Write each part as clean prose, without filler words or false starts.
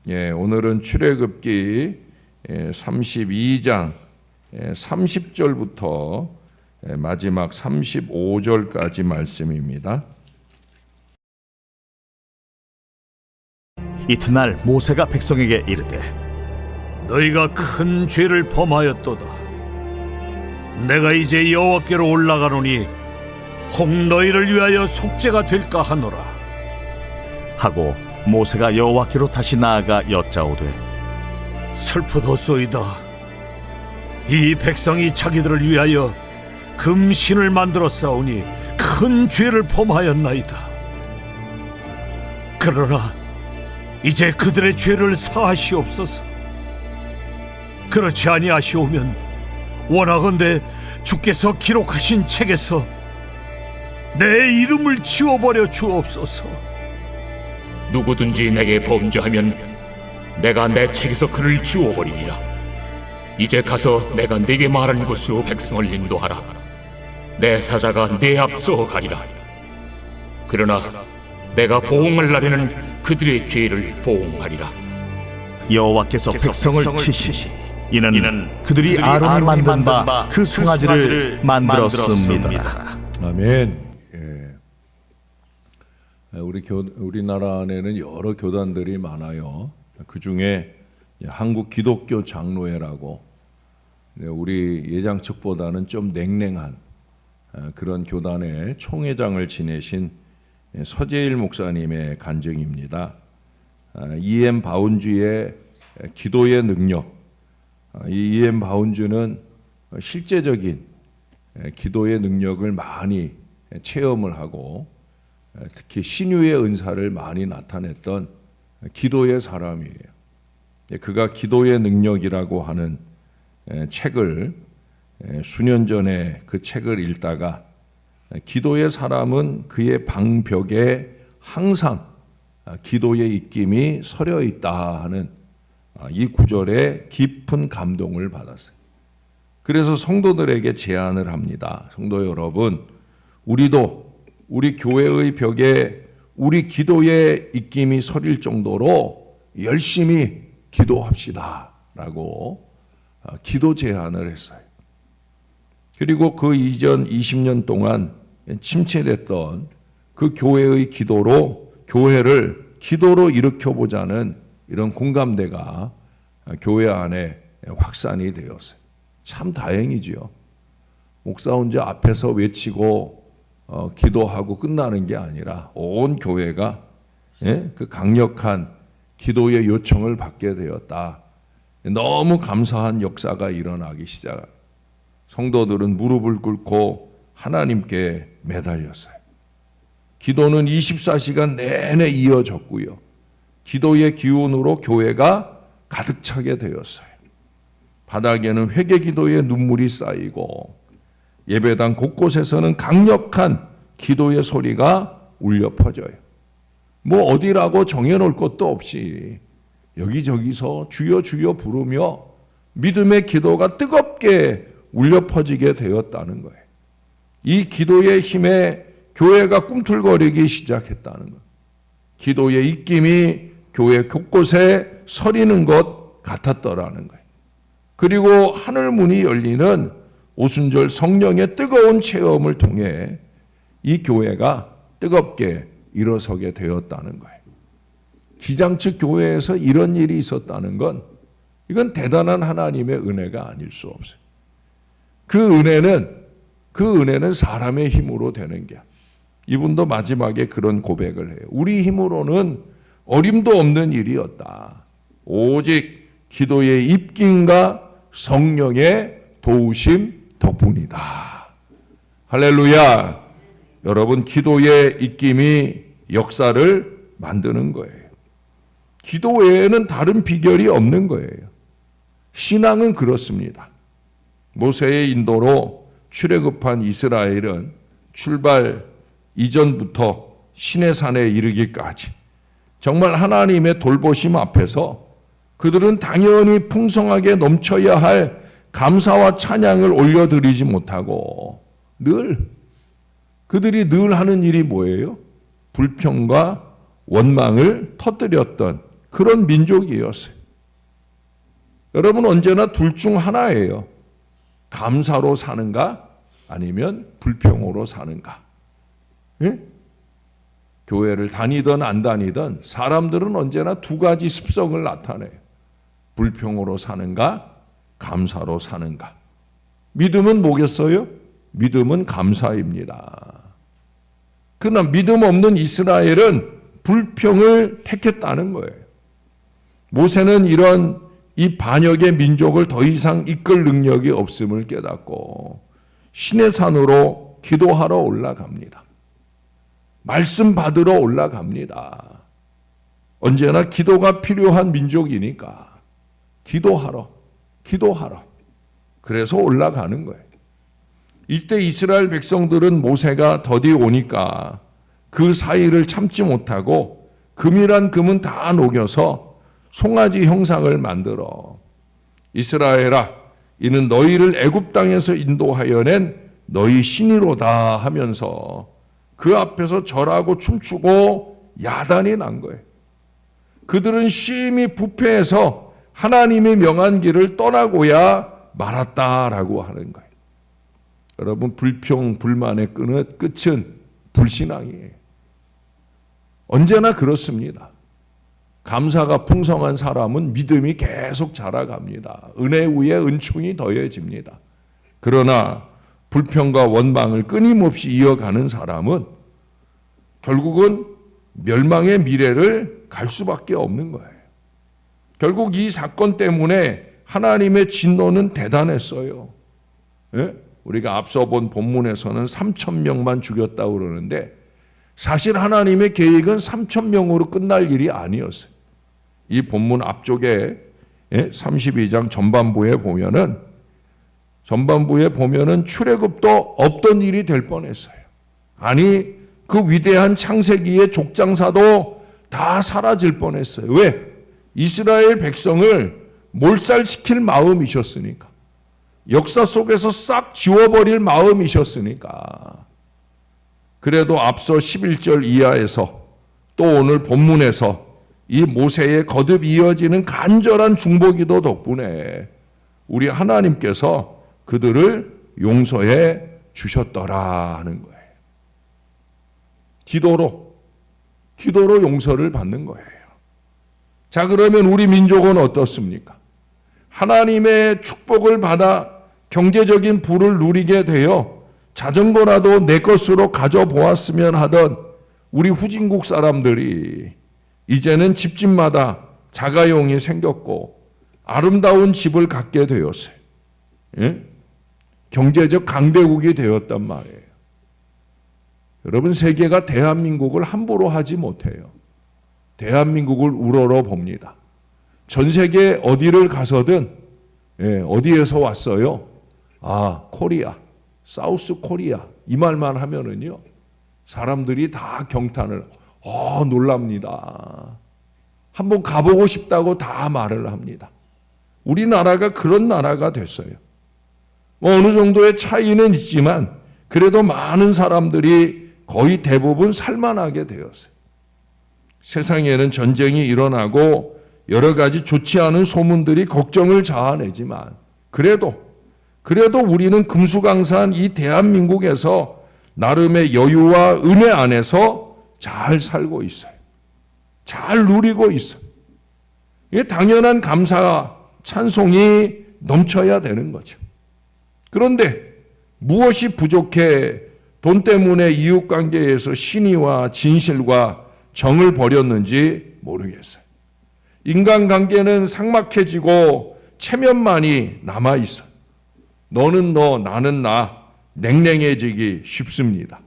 오늘은 출애굽기 32장 30절부터 마지막 35절까지 말씀입니다. 이튿날 모세가 백성에게 이르되 너희가 큰 죄를 범하였도다. 내가 이제 여호와께로 올라가노니 혹 너희를 위하여 속죄가 될까 하노라. 하고 모세가 여호와께로 다시 나아가 여짜오되 슬프도소이다. 이 백성이 자기들을 위하여 금신을 만들어 싸우니 큰 죄를 범하였나이다. 그러나 이제 그들의 죄를 사하시옵소서. 그렇지 아니하시오면 원하건대 주께서 기록하신 책에서 내 이름을 지워버려 주옵소서. 누구든지 내게 범죄하면 내가 내 책에서 그를 지워버리리라. 이제 가서 내가 네게 말한 곳으로 백성을 인도하라. 내 사자가 네 앞서 가리라. 그러나 내가 보응할 날에는 그들의 죄를 보응하리라. 여호와께서 백성을 치시니 이는 그들이 아론이 만든 바 그 송아지를 만들었습니다. 아멘. 우리나라 안에는 여러 교단들이 많아요. 그 중에 한국 기독교 장로회라고 우리 예장 측보다는 좀 냉랭한 그런 교단의 총회장을 지내신 서재일 목사님의 간증입니다. E.M. 바운주의 기도의 능력. 이 E.M. 바운주는 실제적인 기도의 능력을 많이 체험을 하고 특히 신유의 은사를 많이 나타냈던 기도의 사람이에요. 그가 기도의 능력이라고 하는 책을 수년 전에 그 책을 읽다가 기도의 사람은 그의 방벽에 항상 기도의 입김이 서려 있다 하는 이 구절에 깊은 감동을 받았어요. 그래서 성도들에게 제안을 합니다. 성도 여러분, 우리도 우리 교회의 벽에 우리 기도의 입김이 서릴 정도로 열심히 기도합시다 라고 기도 제안을 했어요. 그리고 그 이전 20년 동안 침체됐던 그 교회의 기도로 교회를 기도로 일으켜보자는 이런 공감대가 교회 안에 확산이 되었어요. 참 다행이지요. 목사 혼자 앞에서 외치고 기도하고 끝나는 게 아니라 온 교회가 그 강력한 기도의 요청을 받게 되었다. 너무 감사한 역사가 일어나기 시작. 성도들은 무릎을 꿇고 하나님께 매달렸어요. 기도는 24시간 내내 이어졌고요. 기도의 기운으로 교회가 가득 차게 되었어요. 바닥에는 회개 기도의 눈물이 쌓이고 예배당 곳곳에서는 강력한 기도의 소리가 울려 퍼져요. 뭐 어디라고 정해놓을 것도 없이 여기저기서 주여 주여 부르며 믿음의 기도가 뜨겁게 울려 퍼지게 되었다는 거예요. 이 기도의 힘에 교회가 꿈틀거리기 시작했다는 거예요. 기도의 입김이 교회 곳곳에 서리는 것 같았더라는 거예요. 그리고 하늘 문이 열리는 오순절 성령의 뜨거운 체험을 통해 이 교회가 뜨겁게 일어서게 되었다는 거예요. 기장측 교회에서 이런 일이 있었다는 건 이건 대단한 하나님의 은혜가 아닐 수 없어요. 그 은혜는 사람의 힘으로 되는 게, 이분도 마지막에 그런 고백을 해요. 우리 힘으로는 어림도 없는 일이었다. 오직 기도의 입김과 성령의 도우심 덕분이다. 할렐루야. 여러분, 기도의 입김이 역사를 만드는 거예요. 기도 외에는 다른 비결이 없는 거예요. 신앙은 그렇습니다. 모세의 인도로 출애굽한 이스라엘은 출발 이전부터 시내산에 이르기까지 정말 하나님의 돌보심 앞에서 그들은 당연히 풍성하게 넘쳐야 할 감사와 찬양을 올려드리지 못하고 그들이 늘 하는 일이 뭐예요? 불평과 원망을 터뜨렸던 그런 민족이었어요. 여러분 언제나 둘 중 하나예요. 감사로 사는가 아니면 불평으로 사는가. 예? 교회를 다니든 안 다니든 사람들은 언제나 두 가지 습성을 나타내요. 불평으로 사는가 감사로 사는가. 믿음은 뭐겠어요? 믿음은 감사입니다. 그러나 믿음 없는 이스라엘은 불평을 택했다는 거예요. 모세는 이런 이 반역의 민족을 더 이상 이끌 능력이 없음을 깨닫고 신의 산으로 기도하러 올라갑니다. 말씀 받으러 올라갑니다. 언제나 기도가 필요한 민족이니까 기도하러. 그래서 올라가는 거예요. 이때 이스라엘 백성들은 모세가 더디 오니까 그 사이를 참지 못하고 금이란 금은 다 녹여서 송아지 형상을 만들어 이스라엘아 이는 너희를 애굽 땅에서 인도하여 낸 너희 신이로다 하면서 그 앞에서 절하고 춤추고 야단이 난 거예요. 그들은 심히 부패해서 하나님이 명한 길을 떠나고야 말았다라고 하는 거예요. 여러분 불평 불만의 끝은 불신앙이에요. 언제나 그렇습니다. 감사가 풍성한 사람은 믿음이 계속 자라갑니다. 은혜 위에 은총이 더해집니다. 그러나 불평과 원망을 끊임없이 이어가는 사람은 결국은 멸망의 미래를 갈 수밖에 없는 거예요. 결국 이 사건 때문에 하나님의 진노는 대단했어요. 예? 우리가 앞서 본 본문에서는 3,000명만 죽였다고 그러는데 사실 하나님의 계획은 3,000명으로 끝날 일이 아니었어요. 이 본문 앞쪽에 32장 전반부에 보면은 출애굽도 없던 일이 될 뻔했어요. 아니 그 위대한 창세기의 족장사도 다 사라질 뻔했어요. 왜? 이스라엘 백성을 몰살시킬 마음이셨으니까. 역사 속에서 싹 지워버릴 마음이셨으니까. 그래도 앞서 11절 이하에서 또 오늘 본문에서 이 모세의 거듭 이어지는 간절한 중보기도 덕분에 우리 하나님께서 그들을 용서해 주셨더라 하는 거예요. 기도로 용서를 받는 거예요. 자, 그러면 우리 민족은 어떻습니까? 하나님의 축복을 받아 경제적인 부를 누리게 되어 자전거라도 내 것으로 가져보았으면 하던 우리 후진국 사람들이 이제는 집집마다 자가용이 생겼고 아름다운 집을 갖게 되었어요. 예? 경제적 강대국이 되었단 말이에요. 여러분 세계가 대한민국을 함부로 하지 못해요. 대한민국을 우러러 봅니다. 전 세계 어디를 가서든 어디에서 왔어요? 아, 코리아, 사우스 코리아 이 말만 하면은요 사람들이 다 경탄을 놀랍니다. 한번 가보고 싶다고 다 말을 합니다. 우리나라가 그런 나라가 됐어요. 어느 정도의 차이는 있지만 그래도 많은 사람들이 거의 대부분 살만하게 되었어요. 세상에는 전쟁이 일어나고 여러 가지 좋지 않은 소문들이 걱정을 자아내지만 그래도 우리는 금수강산 이 대한민국에서 나름의 여유와 은혜 안에서 잘 살고 있어요. 잘 누리고 있어요. 이게 당연한 감사, 찬송이 넘쳐야 되는 거죠. 그런데 무엇이 부족해 돈 때문에 이웃관계에서 신의와 진실과 정을 버렸는지 모르겠어요. 인간관계는 삭막해지고 체면만이 남아있어요. 너는 너, 나는 나, 냉랭해지기 쉽습니다.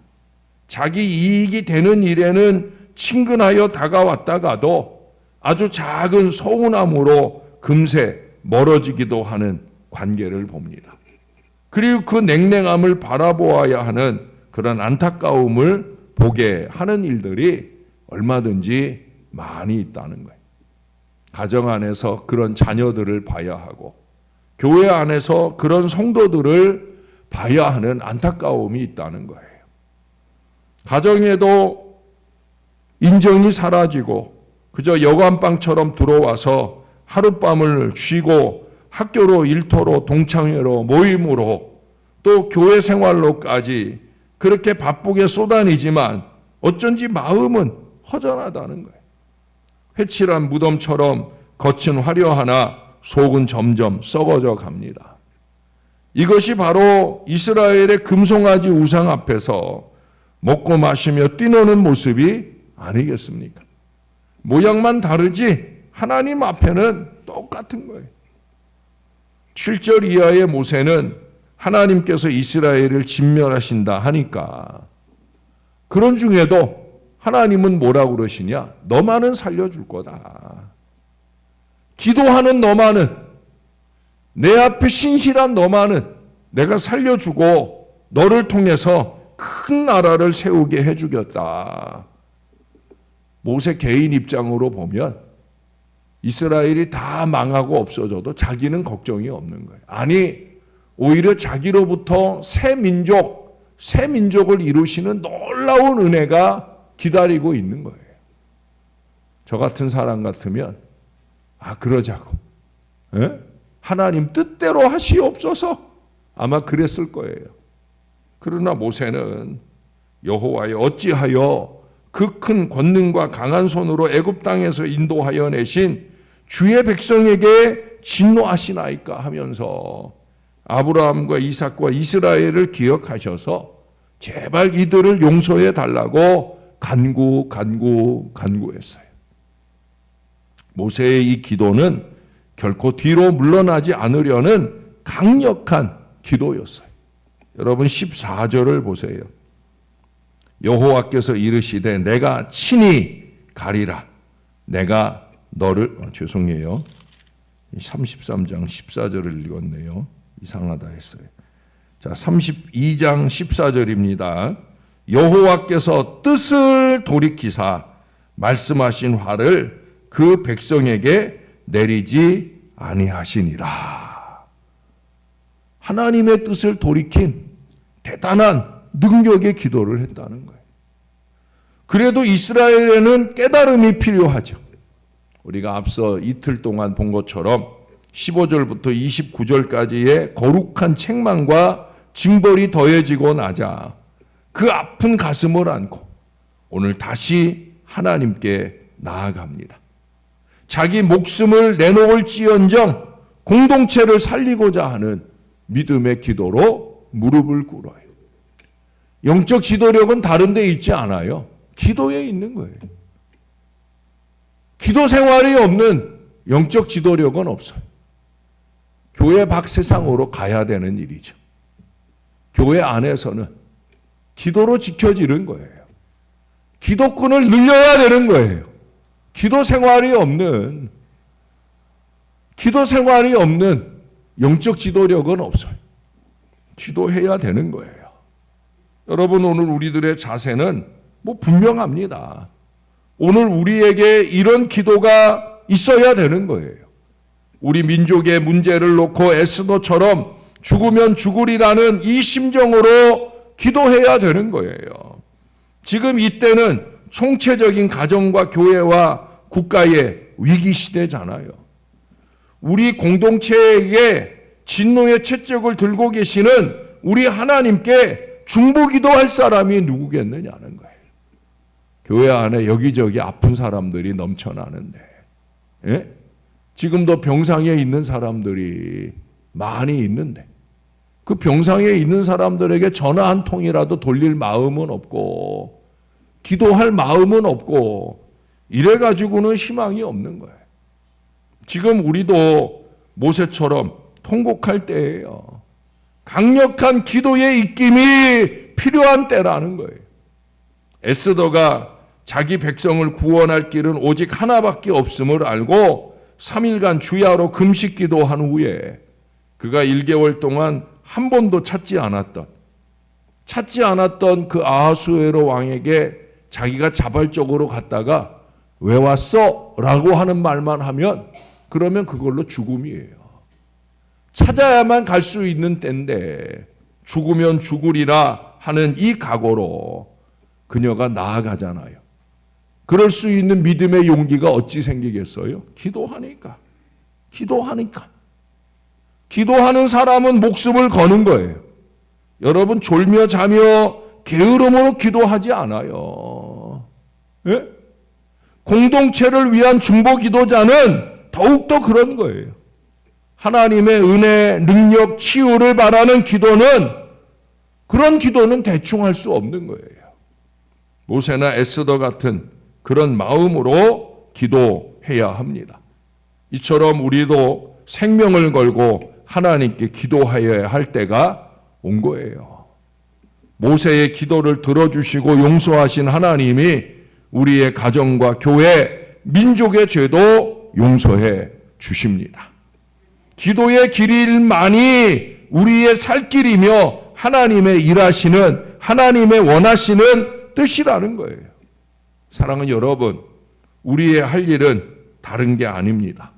자기 이익이 되는 일에는 친근하여 다가왔다가도 아주 작은 서운함으로 금세 멀어지기도 하는 관계를 봅니다. 그리고 그 냉랭함을 바라보아야 하는 그런 안타까움을 보게 하는 일들이 얼마든지 많이 있다는 거예요. 가정 안에서 그런 자녀들을 봐야 하고 교회 안에서 그런 성도들을 봐야 하는 안타까움이 있다는 거예요. 가정에도 인정이 사라지고 그저 여관방처럼 들어와서 하룻밤을 쉬고 학교로 일터로 동창회로 모임으로 또 교회 생활로까지 그렇게 바쁘게 쏟아내지만 어쩐지 마음은 허전하다는 거예요. 회칠한 무덤처럼 겉은 화려하나 속은 점점 썩어져 갑니다. 이것이 바로 이스라엘의 금송아지 우상 앞에서 먹고 마시며 뛰노는 모습이 아니겠습니까? 모양만 다르지 하나님 앞에는 똑같은 거예요. 7절 이하의 모세는 하나님께서 이스라엘을 진멸하신다 하니까 그런 중에도 하나님은 뭐라고 그러시냐? 너만은 살려줄 거다. 기도하는 너만은, 내 앞에 신실한 너만은 내가 살려주고 너를 통해서 큰 나라를 세우게 해주겠다. 모세 개인 입장으로 보면 이스라엘이 다 망하고 없어져도 자기는 걱정이 없는 거예요. 아니, 오히려 자기로부터 새 민족을 이루시는 놀라운 은혜가 기다리고 있는 거예요. 저 같은 사람 같으면 그러자고. 에? 하나님 뜻대로 하시옵소서. 아마 그랬을 거예요. 그러나 모세는 여호와여 어찌하여 그 큰 권능과 강한 손으로 애굽 땅에서 인도하여 내신 주의 백성에게 진노하시나이까 하면서 아브라함과 이삭과 이스라엘을 기억하셔서 제발 이들을 용서해 달라고 간구했어요. 모세의 이 기도는 결코 뒤로 물러나지 않으려는 강력한 기도였어요. 여러분 14절을 보세요. 여호와께서 이르시되 내가 친히 가리라. 내가 너를 33장 14절을 읽었네요. 이상하다 했어요. 자, 32장 14절입니다. 여호와께서 뜻을 돌이키사 말씀하신 화를 그 백성에게 내리지 아니하시니라. 하나님의 뜻을 돌이킨 대단한 능력의 기도를 했다는 거예요. 그래도 이스라엘에는 깨달음이 필요하죠. 우리가 앞서 이틀 동안 본 것처럼 15절부터 29절까지의 거룩한 책망과 징벌이 더해지고 나자 그 아픈 가슴을 안고 오늘 다시 하나님께 나아갑니다. 자기 목숨을 내놓을지언정 공동체를 살리고자 하는 믿음의 기도로 무릎을 꿇어요. 영적 지도력은 다른 데 있지 않아요. 기도에 있는 거예요. 기도 생활이 없는 영적 지도력은 없어요. 교회 밖 세상으로 가야 되는 일이죠. 교회 안에서는 기도로 지켜지는 거예요. 기도꾼을 늘려야 되는 거예요. 기도 생활이 없는 영적 지도력은 없어요. 기도해야 되는 거예요. 여러분, 오늘 우리들의 자세는 분명합니다. 오늘 우리에게 이런 기도가 있어야 되는 거예요. 우리 민족의 문제를 놓고 에스더처럼 죽으면 죽으리라는 이 심정으로 기도해야 되는 거예요. 지금 이때는 총체적인 가정과 교회와 국가의 위기 시대잖아요. 우리 공동체에게 진노의 채찍을 들고 계시는 우리 하나님께 중보기도할 사람이 누구겠느냐는 거예요. 교회 안에 여기저기 아픈 사람들이 넘쳐나는데, 예? 지금도 병상에 있는 사람들이 많이 있는데 그 병상에 있는 사람들에게 전화 한 통이라도 돌릴 마음은 없고 기도할 마음은 없고 이래가지고는 희망이 없는 거예요. 지금 우리도 모세처럼 통곡할 때예요. 강력한 기도의 입김이 필요한 때라는 거예요. 에스더가 자기 백성을 구원할 길은 오직 하나밖에 없음을 알고 3일간 주야로 금식 기도한 후에 그가 1개월 동안 한 번도 찾지 않았던 그 아하수에로 왕에게 자기가 자발적으로 갔다가 왜 왔어? 라고 하는 말만 하면 그러면 그걸로 죽음이에요. 찾아야만 갈 수 있는 때인데 죽으면 죽으리라 하는 이 각오로 그녀가 나아가잖아요. 그럴 수 있는 믿음의 용기가 어찌 생기겠어요? 기도하니까. 기도하는 사람은 목숨을 거는 거예요. 여러분 졸며 자며 게으름으로 기도하지 않아요. 예? 공동체를 위한 중보 기도자는 더욱더 그런 거예요. 하나님의 은혜, 능력, 치유를 바라는 기도는, 그런 기도는 대충 할 수 없는 거예요. 모세나 에스더 같은 그런 마음으로 기도해야 합니다. 이처럼 우리도 생명을 걸고 하나님께 기도하여야 할 때가 온 거예요. 모세의 기도를 들어주시고 용서하신 하나님이 우리의 가정과 교회, 민족의 죄도 용서해 주십니다. 기도의 길만이 우리의 살 길이며 하나님의 일하시는, 하나님의 원하시는 뜻이라는 거예요. 사랑하는 여러분, 우리의 할 일은 다른 게 아닙니다.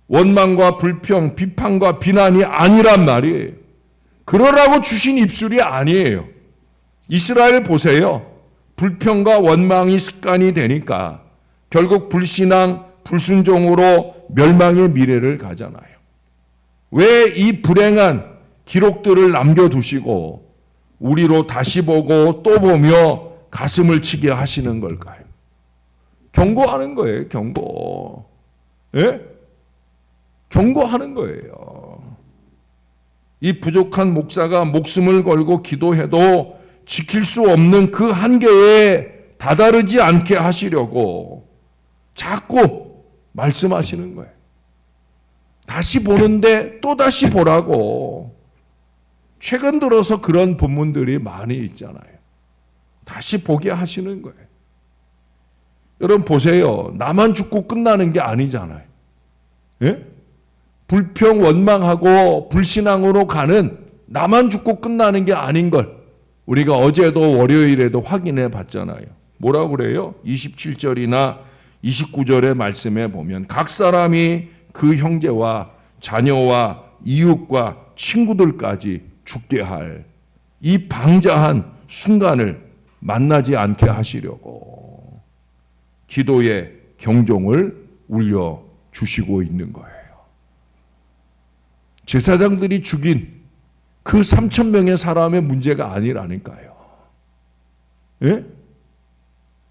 원망과 불평, 비판과 비난이 아니란 말이에요. 그러라고 주신 입술이 아니에요. 이스라엘 보세요. 불평과 원망이 습관이 되니까 결국 불신앙, 불순종으로 멸망의 미래를 가잖아요. 왜 이 불행한 기록들을 남겨두시고 우리로 다시 보고 또 보며 가슴을 치게 하시는 걸까요? 경고하는 거예요. 경고. 예? 경고하는 거예요. 이 부족한 목사가 목숨을 걸고 기도해도 지킬 수 없는 그 한계에 다다르지 않게 하시려고 자꾸 말씀하시는 거예요. 다시 보는데 또 다시 보라고. 최근 들어서 그런 본문들이 많이 있잖아요. 다시 보게 하시는 거예요. 여러분 보세요. 나만 죽고 끝나는 게 아니잖아요. 예? 불평, 원망하고 불신앙으로 가는, 나만 죽고 끝나는 게 아닌 걸 우리가 어제도 월요일에도 확인해 봤잖아요. 뭐라고 그래요? 27절이나 29절의 말씀에 보면 각 사람이 그 형제와 자녀와 이웃과 친구들까지 죽게 할 이 방자한 순간을 만나지 않게 하시려고 기도의 경종을 울려 주시고 있는 거예요. 제사장들이 죽인 그 3,000명의 사람의 문제가 아니라니까요. 예?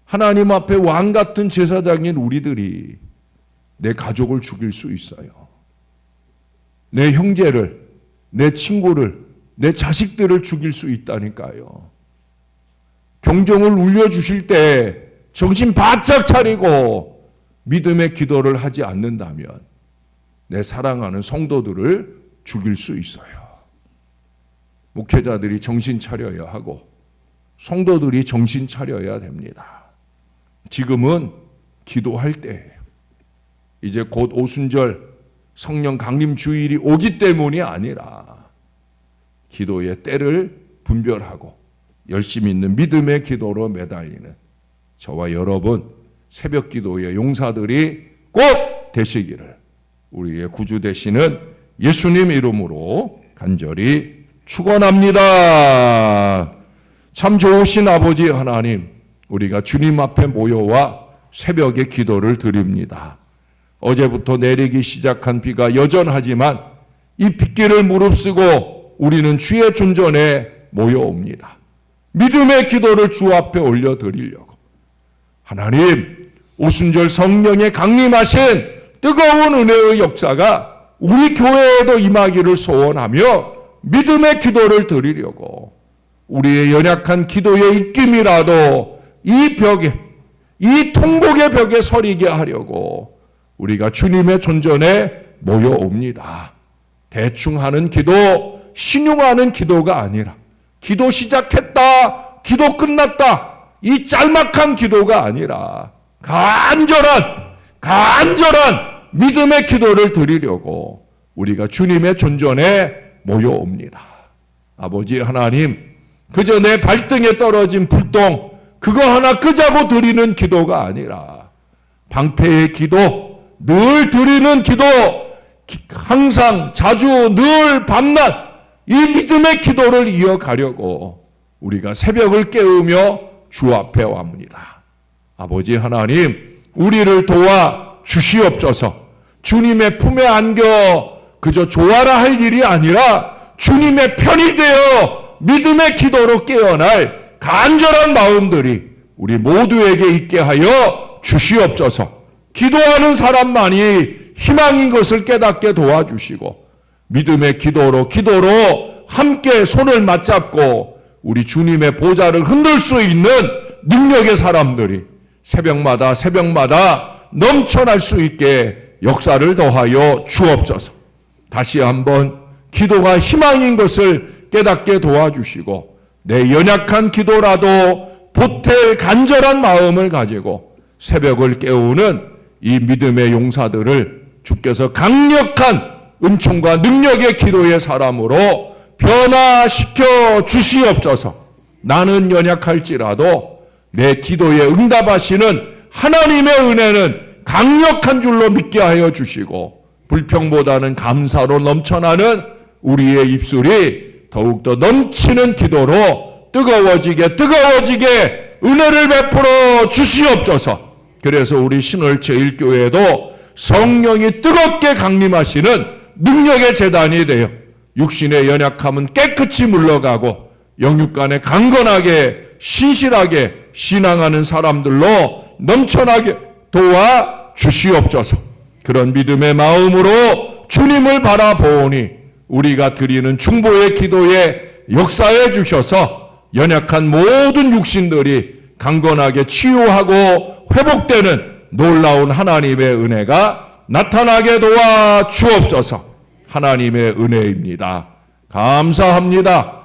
하나님 앞에 왕 같은 제사장인 우리들이 내 가족을 죽일 수 있어요. 내 형제를, 내 친구를, 내 자식들을 죽일 수 있다니까요. 경종을 울려주실 때 정신 바짝 차리고 믿음의 기도를 하지 않는다면 내 사랑하는 성도들을 죽일 수 있어요. 목회자들이 정신 차려야 하고 성도들이 정신 차려야 됩니다. 지금은 기도할 때예요. 이제 곧 오순절 성령 강림 주일이 오기 때문이 아니라 기도의 때를 분별하고 열심히 있는 믿음의 기도로 매달리는 저와 여러분 새벽 기도의 용사들이 꼭 되시기를 우리의 구주 되시는 예수님 이름으로 간절히 축원합니다. 참 좋으신 아버지 하나님, 우리가 주님 앞에 모여와 새벽에 기도를 드립니다. 어제부터 내리기 시작한 비가 여전하지만 이 빗길을 무릅쓰고 우리는 주의 존전에 모여옵니다. 믿음의 기도를 주 앞에 올려드리려고. 하나님, 오순절 성령의 강림하신 뜨거운 은혜의 역사가 우리 교회에도 임하기를 소원하며 믿음의 기도를 드리려고 우리의 연약한 기도의 입김이라도 이 벽에, 이 통곡의 벽에 서리게 하려고 우리가 주님의 존전에 모여옵니다. 대충 하는 기도, 신용하는 기도가 아니라 기도 시작했다, 기도 끝났다, 이 짤막한 기도가 아니라 간절한 믿음의 기도를 드리려고 우리가 주님의 존전에 모여옵니다. 아버지 하나님, 그저 내 발등에 떨어진 불똥 그거 하나 끄자고 드리는 기도가 아니라 방패의 기도, 늘 드리는 기도, 항상 자주 늘 밤낮 이 믿음의 기도를 이어가려고 우리가 새벽을 깨우며 주 앞에 옵니다. 아버지 하나님, 우리를 도와 주시옵소서. 주님의 품에 안겨 그저 좋아라 할 일이 아니라 주님의 편이 되어 믿음의 기도로 깨어날 간절한 마음들이 우리 모두에게 있게 하여 주시옵소서. 기도하는 사람만이 희망인 것을 깨닫게 도와주시고 믿음의 기도로 함께 손을 맞잡고 우리 주님의 보좌를 흔들 수 있는 능력의 사람들이 새벽마다 넘쳐날 수 있게 역사를 더하여 주옵소서. 다시 한번 기도가 희망인 것을 깨닫게 도와주시고 내 연약한 기도라도 보탤 간절한 마음을 가지고 새벽을 깨우는 이 믿음의 용사들을 주께서 강력한 은총과 능력의 기도의 사람으로 변화시켜 주시옵소서. 나는 연약할지라도 내 기도에 응답하시는 하나님의 은혜는 강력한 줄로 믿게 하여 주시고 불평보다는 감사로 넘쳐나는 우리의 입술이 더욱더 넘치는 기도로 뜨거워지게 은혜를 베풀어 주시옵소서. 그래서 우리 신월제일교회도 성령이 뜨겁게 강림하시는 능력의 재단이 되어 육신의 연약함은 깨끗이 물러가고 영육간에 강건하게 신실하게 신앙하는 사람들로 넘쳐나게 도와 주시옵소서. 그런 믿음의 마음으로 주님을 바라보니 우리가 드리는 중보의 기도에 역사해 주셔서 연약한 모든 육신들이 강건하게 치유하고 회복되는 놀라운 하나님의 은혜가 나타나게 도와 주옵소서. 하나님의 은혜입니다. 감사합니다.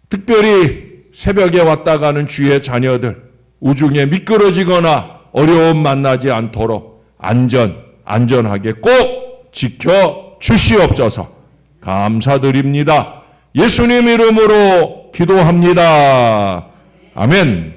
특별히 새벽에 왔다 가는 주의 자녀들 우중에 미끄러지거나 어려움 만나지 않도록 안전하게 꼭 지켜 주시옵소서. 감사드립니다. 예수님 이름으로 기도합니다. 아멘.